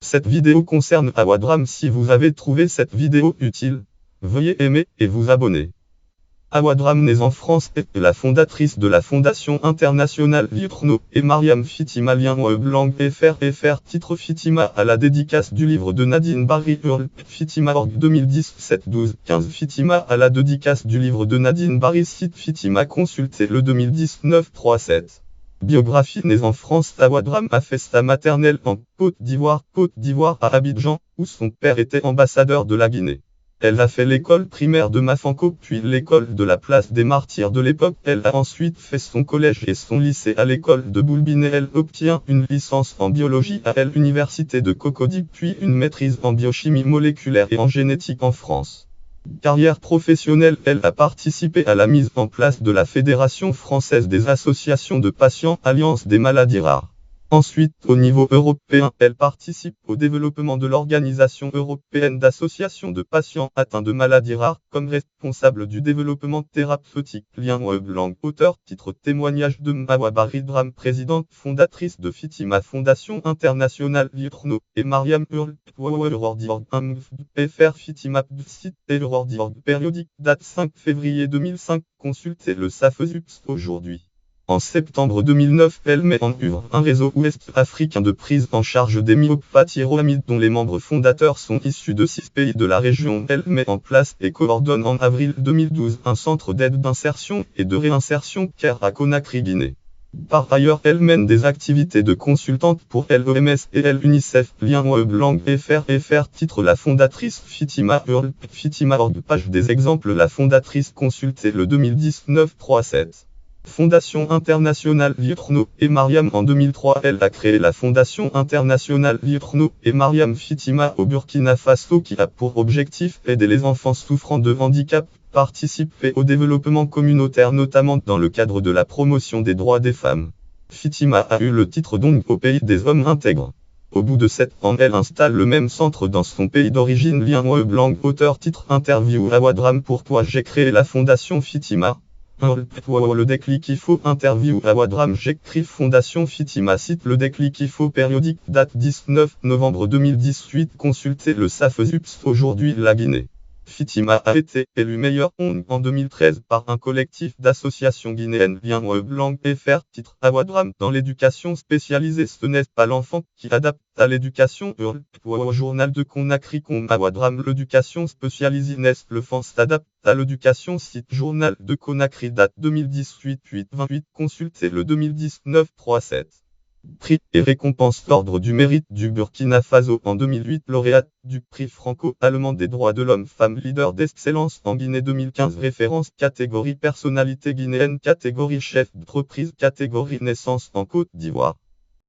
Cette vidéo concerne Awa Dram. Si vous avez trouvé cette vidéo utile, veuillez aimer et vous abonner. Awa Dram, née en France, est la fondatrice de la Fondation internationale Lietno et Mariam Fitima Lien Blanc FR. Titre Fitima à la dédicace du livre de Nadine Barry Fitima org 2017-12-15 Fitima à la dédicace du livre de Nadine Barry site Fitima consultez le 2019-37. Biographie. Née en France, Awa Dram a fait sa maternelle en Côte d'Ivoire à Abidjan, où son père était ambassadeur de la Guinée. Elle a fait l'école primaire de Mafanko puis l'école de la place des martyrs de l'époque. Elle a ensuite fait son collège et son lycée à l'école de Boulbine. Elle obtient une licence en biologie à l'université de Cocody puis une maîtrise en biochimie moléculaire et en génétique en France. Carrière professionnelle. Elle a participé à la mise en place de la Fédération française des associations de patients Alliance des maladies rares. Ensuite, au niveau européen, elle participe au développement de l'Organisation européenne d'associations de patients atteints de maladies rares, comme responsable du développement thérapeutique. Lien Blanc, auteur, titre témoignage de Awa Dram, présidente fondatrice de Fitima Fondation internationale Lietno, et Mariam FR Fitima site périodique, date 5 février 2005, consultez le SAFESUPS aujourd'hui. En septembre 2009, elle met en œuvre un réseau ouest-africain de prise en charge des myopathies rhumatoïdes dont les membres fondateurs sont issus de 6 pays de la région. Elle met en place et coordonne en avril 2012 un centre d'aide d'insertion et de réinsertion CARE à Conakry, Guinée. Par ailleurs, elle mène des activités de consultante pour l'OMS et l'UNICEF. Lien Blanc FR. Titre la fondatrice Fitima org. Page des exemples. La fondatrice consultez le 2019-37. Fondation internationale Lietno et Mariam. En 2003, elle a créé la Fondation internationale Lietno et Mariam Fitima au Burkina Faso qui a pour objectif aider les enfants souffrant de handicap, participer au développement communautaire notamment dans le cadre de la promotion des droits des femmes. Fitima a eu le titre donc au pays des hommes intègres. Au bout de 7 ans, elle installe le même centre dans son pays d'origine. Lien Blanc, auteur, titre interview Awa Dram. Pourquoi j'ai créé la Fondation Fitima? Le déclic il faut interview Awa Dram. J'écris Fondation Fitima site le déclic il faut périodique date 19 novembre 2018 consultez le SAFESUPS aujourd'hui la Guinée. Fitima a été élu meilleur ONG en 2013 par un collectif d'associations guinéennes. Lien Blanc FR. Titre Awa Dram dans l'éducation spécialisée. Ce n'est pas l'enfant qui adapte à l'éducation. Journal de Conakry. Awa Dram. L'éducation spécialisée n'est l'enfant s'adapte à l'éducation. Site Journal de Conakry date 2018-8-28 consultez le 2019-37. Prix et récompense l'Ordre du Mérite du Burkina Faso en 2008, lauréate du prix franco-allemand des droits de l'homme, femme leader d'excellence en Guinée 2015, référence catégorie personnalité guinéenne, catégorie chef d'entreprise, catégorie naissance en Côte d'Ivoire.